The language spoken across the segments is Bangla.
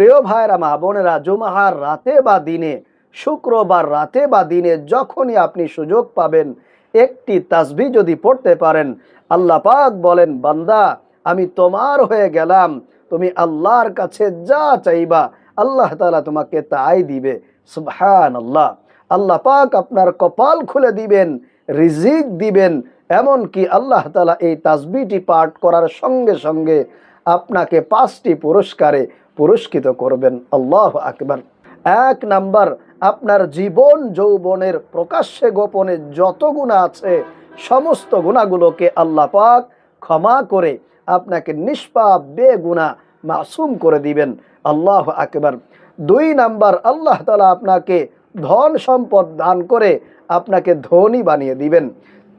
প্রিয় ভাইরা মা বোনেরা, জুমার রাতে বা দিনে, শুক্রবার রাতে বা দিনে যখনই আপনি সুযোগ পাবেন একটি তাসবিহ যদি পড়তে পারেন, আল্লাহ পাক বলেন, বান্দা আমি তোমার হয়ে গেলাম, তুমি আল্লাহর কাছে যা চাইবা আল্লাহ তাআলা তোমাকে তাই দিবে। সুবহানাল্লাহ। আল্লাহ পাক আপনার কপাল খুলে দিবেন, রিজিক দিবেন। এমনকি আল্লাহ তাআলা এই তাসবিহটি পাঠ করার সঙ্গে সঙ্গে আপনাকে 5টি পুরস্কারে পুরস্কৃত করবেন। আল্লাহু আকবার। 1 নাম্বার, আপনার জীবন যৌবনের প্রকাশ্যে গোপনে যত গুনাহ আছে সমস্ত গুনাহগুলোকে আল্লাহ পাক ক্ষমা করে আপনাকে নিষ্পাপ বেগুনাহ মাসুম করে দিবেন। আল্লাহু আকবার। 2 নাম্বার, আল্লাহ তাআলা আপনাকে ধন সম্পদ দান করে আপনাকে ধনী বানিয়ে দিবেন।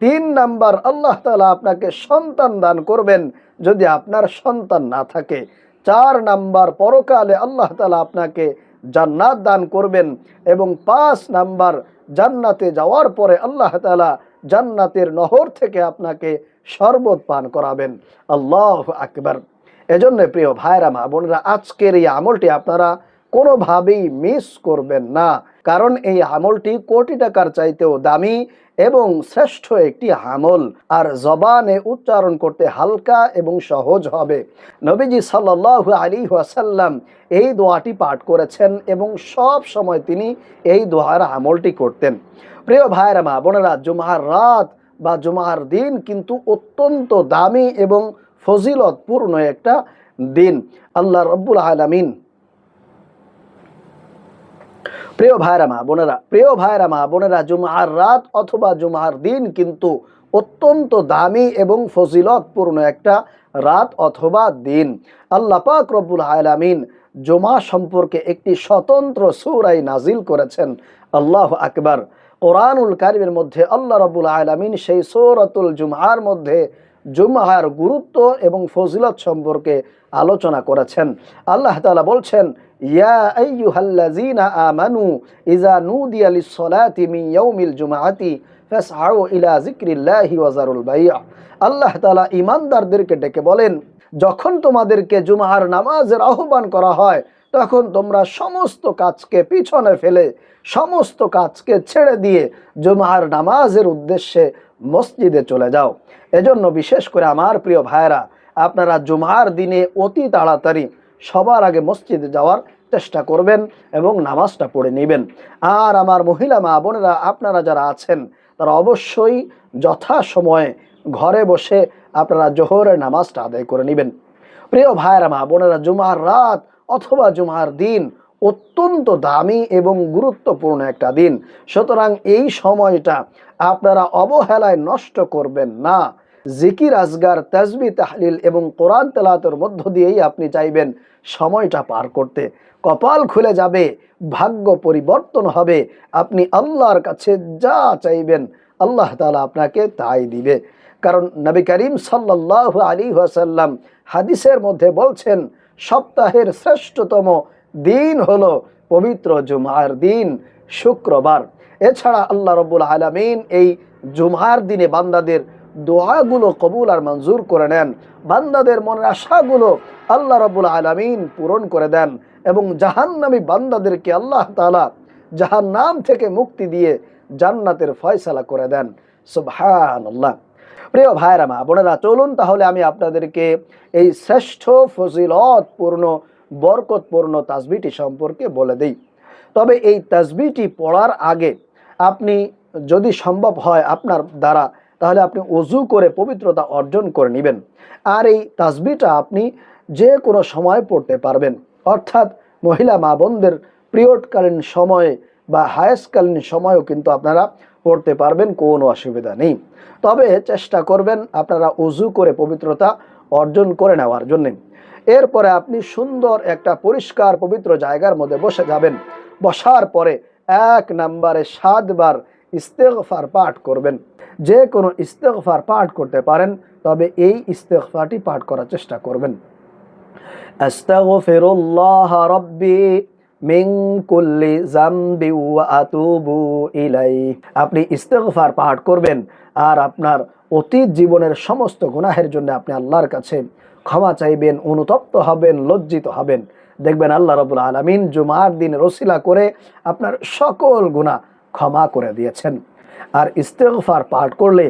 3 নাম্বার, আল্লাহ তাআলা আপনাকে সন্তান দান করবেন যদি আপনার সন্তান না থাকে। 4 নাম্বার, পরকালে আল্লাহ তাআলা আপনাকে জান্নাত দান করবেন। এবং 5 নাম্বার, জান্নাতে যাওয়ার পরে আল্লাহ তাআলা জান্নাতের নহর থেকে আপনাকে শরবত পান করাবেন। আল্লাহু আকবার। এজন্য প্রিয় ভাইরা মা বোনেরা, আজকের এই আমলটি আপনারা কোনোভাবেই মিস করবেন না, কারণ এই আমলটি কোটি টাকার চাইতেও দামি এবং শ্রেষ্ঠ একটি আমল, আর জবানে উচ্চারণ করতে হালকা এবং সহজ হবে। নবীজি সাল্লাল্লাহু আলাইহি ওয়াসাল্লাম এই দোয়াটি পাঠ করেছেন এবং সব সময় তিনি এই দোয়ার আমলটি করতেন। প্রিয় ভাইরা মা বোনেরা, জুমার রাত বা জুমার দিন কিন্তু অত্যন্ত দামি এবং ফজিলতপূর্ণ একটা দিন। আল্লাহ রাব্বুল আলামিন, প্রিয় ভাইরা মা বোনেরা, জুমার রাত অথবা জুমার দিন কিন্তু অত্যন্ত দামি এবং ফজিলতপূর্ণ একটা রাত অথবা দিন। আল্লাহ পাক রব্বুল আলামিন জুমা সম্পর্কে একটি স্বতন্ত্র সূরা নাজিল করেছেন। আল্লাহু আকবার। কোরআনুল কারীমের মধ্যে আল্লাহ রাব্বুল আলামিন সেই সূরাতুল জুমআর মধ্যে জুমআর গুরুত্ব এবং ফজিলত সম্পর্কে আলোচনা করেছেন। আল্লাহ তাআলা বলছেন, ইয়া আইয়ুহাল্লাযীনা আমানু ইযা নুদিয়া লিস-সালাতি মিন ইয়াউমিল জুমআতি ফাসআউ ইলা যিকরিল্লাহি ওয়া যারুল বাই'a। আল্লাহ তাআলা ঈমানদারদেরকে ডেকে বলেন, যখন তোমাদেরকে জুমার নামাজের আহ্বান করা হয় তখন তোমরা সমস্ত কাজকে পিছনে ফেলে, সমস্ত কাজকে ছেড়ে দিয়ে জুমার নামাজের উদ্দেশ্যে মসজিদে চলে যাও। এজন্য বিশেষ করে আমার প্রিয় ভাইরা, আপনারা জুমার দিনে অতি তাড়াতাড়ি সবার আগে মসজিদে যাওয়ার চেষ্টা করবেন এবং নামাজটা পড়ে নেবেন। আর আমার মহিলা মা বোনেরা, আপনারা যারা আছেন তারা অবশ্যই যথাসময়ে ঘরে বসে আপনারা জোহরের নামাজটা আদায় করে নেবেন। প্রিয় ভাইরা মা বোনেরা, জুমার রাত অথবা জুমার দিন অত্যন্ত দামি এবং গুরুত্বপূর্ণ একটা দিন। সুতরাং এই সময়টা আপনারা অবহেলায় নষ্ট করবেন না। জিকির, আজগার, তাসবিহ, তাহলিল এবং কোরআন তেলাওয়াতের মধ্য দিয়েই আপনি চাইবেন সময়টা পার করতে। কপাল খুলে যাবে, ভাগ্য পরিবর্তন হবে। আপনি আল্লাহর কাছে যা চাইবেন আল্লাহ তাআলা আপনাকে তাই দিবে। কারণ নবী করিম সাল্লাল্লাহু আলাইহি ওয়াসাল্লাম হাদিসের মধ্যে বলছেন, সপ্তাহের শ্রেষ্ঠতম দিন হলো পবিত্র জুমার দিন, শুক্রবার। এছাড়া আল্লাহ রাব্বুল আলামিন এই জুমার দিনে বান্দাদের দোয়াগুলো কবুল আর মঞ্জুর করে নেন, বান্দাদের মনের আশাগুলো আল্লাহ রাব্বুল আলামিন পূরণ করে দেন এবং জাহান্নামী বান্দাদেরকে আল্লাহ তাআলা জাহান্নাম থেকে মুক্তি দিয়ে জান্নাতের ফয়সালা করে দেন। সুবহানাল্লাহ। প্রিয় ভাইরা মা বোনেরা, চলুন তাহলে আমি আপনাদেরকে এই শ্রেষ্ঠ ফজিলতপূর্ণ বরকতপূর্ণ তাসবিহটি সম্পর্কে বলে দেই। তবে এই তাসবিহটি পড়ার আগে আপনি, যদি সম্ভব হয় আপনার দ্বারা, তাহলে আপনি ওযু করে পবিত্রতা অর্জন করে নেবেন। আর এই তাসবিহটা আপনি যে কোনো সময় পড়তে পারবেন, অর্থাৎ মহিলা মা বোনদের পিরিয়ডকালীন সময়ে বা হায়েজকালীন সময়েও কিন্তু আপনারা পড়তে পারবেন, কোনো অসুবিধা নেই। তবে চেষ্টা করবেন আপনারা ওযু করে পবিত্রতা অর্জন করে নেওয়ার জন্য। এরপরে আপনি সুন্দর একটা পরিষ্কার পবিত্র জায়গার মধ্যে বসে যাবেন। বসার পরে 1 নম্বরে 7 বার ইস্তেগফার পাঠ করবেন। যে কোনো ইস্তেগফার পাঠ করতে পারেন, তবে এই ইস্তেগফারটি পাঠ করার চেষ্টা করবেন। আস্তাগফিরুল্লাহ রাব্বি মিন কুল্লি যামবি ওয়া আতুবু ইলাইহি। আপনি ইস্তেগফার পাঠ করবেন আর আপনার অতীত জীবনের সমস্ত গুনাহের জন্য আপনি আল্লাহর কাছে ক্ষমা চাইবেন, অনুতপ্ত হবেন, লজ্জিত হবেন। দেখবেন আল্লাহ রাব্বুল আলামিন জুমার দিনের ওসিলা করে আপনার সকল গুনাহ ক্ষমা করে দিয়েছেন। আর ইস্তেগফার পাঠ করলে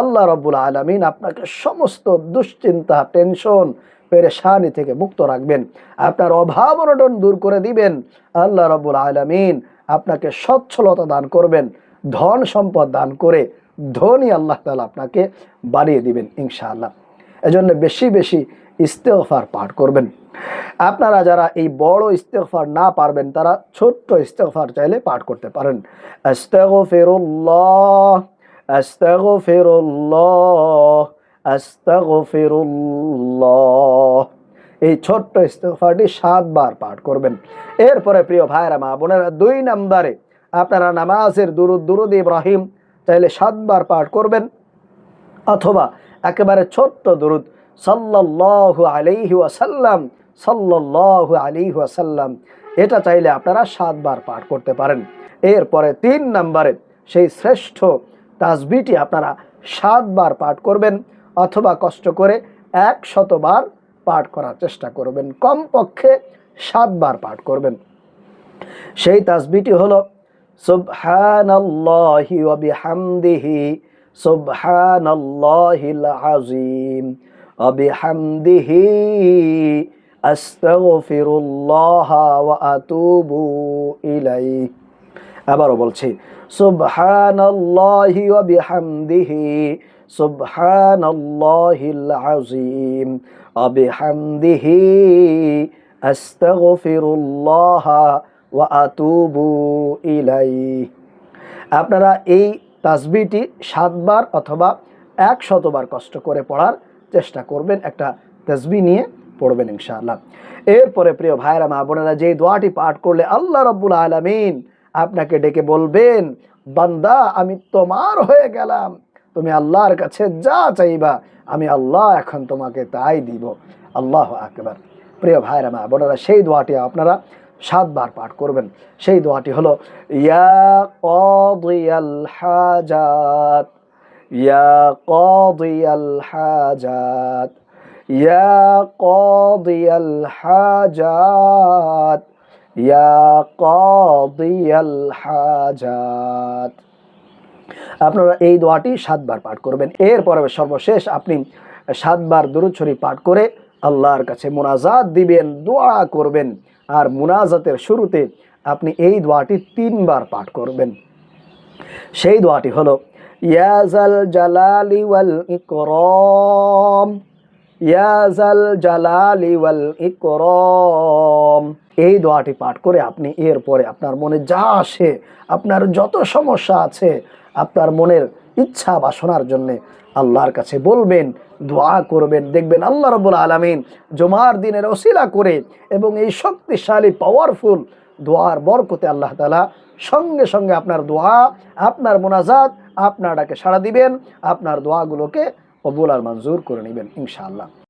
আল্লাহ রাব্বুল আলামিন আপনাকে সমস্ত দুশ্চিন্তা, টেনশন, পেরেশানি থেকে মুক্ত রাখবেন। আপনার অভাব অনটন দূর করে দিবেন। আল্লাহ রাব্বুল আলামিন আপনাকে সচ্ছলতা দান করবেন, ধন সম্পদ দান করে ধনী আল্লাহ তাআলা আপনাকে বাড়িয়ে দিবেন ইনশাআল্লাহ। এজন্য বেশি বেশি ইস্তেগফার পাঠ করবেন। আপনারা যারা এই বড় ইস্তেগফার না পারবেন তারা ছোট্ট ইস্তেগফার চাইলে পাঠ করতে পারেন। আস্তাগফিরুল্লাহ, আস্তাগফিরুল্লাহ, আস্তাগফিরুল্লাহ। এই ছোট্ট ইস্তেগফারটি 7 বার পাঠ করবেন। এরপরে প্রিয় ভাইরা মা বোনেরা 2 নম্বরে আপনারা নামাজের দুরুদ ইব্রাহিম চাইলে 7 বার পাঠ করবেন, অথবা একেবারে ছোট্ট দুরুদ সাল্লাল্লাহু আলাইহি ওয়াসাল্লাম, সাল্লাল্লাহু আলাইহি ওয়াসাল্লাম, এটা চাইলে আপনারা 7 বার পাঠ করতে পারেন। এরপরে 3 নম্বরে সেই শ্রেষ্ঠ তাসবিহটি আপনারা 7 বার পাঠ করবেন, অথবা কষ্ট করে 100 বার পাঠ করার চেষ্টা করবেন, কমপক্ষে 7 বার পাঠ করবেন। সেই তাসবিহটি হলো সুবহানাল্লাহি ওয়া বিহামদিহি, সুবহানাল্লাহিল আযীম ওয়া বিহামদিহি, আস্তাগফিরুল্লাহ ওয়া আতুবু ইলাইহি। আবারও বলছি, সুবহানাল্লাহি ওয়া বিহামদিহি, সুবহানাল্লাহিল আযীম ওয়া বিহামদিহি, আস্তাগফিরুল্লাহ ওয়া আতুবু ইলাইহি। আপনারা এই তাসবিহটি 7 বার অথবা 100 বার কষ্ট করে পড়ার চেষ্টা করবেন। একটা তাসবিহ নিয়ে পড়বেন ইনশাআল্লাহ। এরপরে প্রিয় ভাইরা মা বোনেরা, যে দোয়াটি পাঠ করলে আল্লাহ রাব্বুল আলামিন আপনাকে ডেকে বলবেন, বান্দা আমি তোমার হয়ে গেলাম, তুমি আল্লাহর কাছে যা চাইবা আমি আল্লাহ এখন তোমাকে তাই দিব। আল্লাহু আকবার। প্রিয় ভাইরা মা বোনেরা, সেই দোয়াটি আপনারা 7 বার পাঠ করবেন। সেই দোয়াটি হলো, ইয়া কাদিয়াল হাজাত, ইয়া কাদিয়াল হাজাত, ইয়া কাদিয়াল হাজাত, ইয়া কাদিয়াল হাজাত। আপনারা এই দোয়াটি 7 বার পাঠ করবেন। এরপরে সর্বশেষ আপনি 7 বার দুরূদ শরীফ পাঠ করে আল্লাহর কাছে মুনাজাত দিবেন, দোয়া করবেন। আর মুনাজাতের শুরুতে আপনি এই দোয়াটি 3 বার পাঠ করবেন। সেই দোয়াটি হলো, ইয়া জাল জালালি ওয়াল ইকরাম, ইয়া জাল জালালি ওয়াল ইকরাম। এই দোয়াটি পাঠ করে আপনি এরপরে আপনার মনে যা আসে, আপনার যত সমস্যা আছে, আপনার মনের ইচ্ছা বাসনার জন্য আল্লাহর কাছে বলবেন, দোয়া করবেন। দেখবেন আল্লাহ রাব্বুল আলামিন জুমার দিনের ওসিলা করে এবং এই শক্তিশালী পাওয়ারফুল দোয়ার বরকতে আল্লাহ তাআলা সঙ্গে সঙ্গে আপনার দোয়া, আপনার মুনাজাত, আপনার ডাকে সাড়া দিবেন, আপনার দোয়াগুলোকে কবুল আর মঞ্জুর করে নেবেন ইনশাআল্লাহ।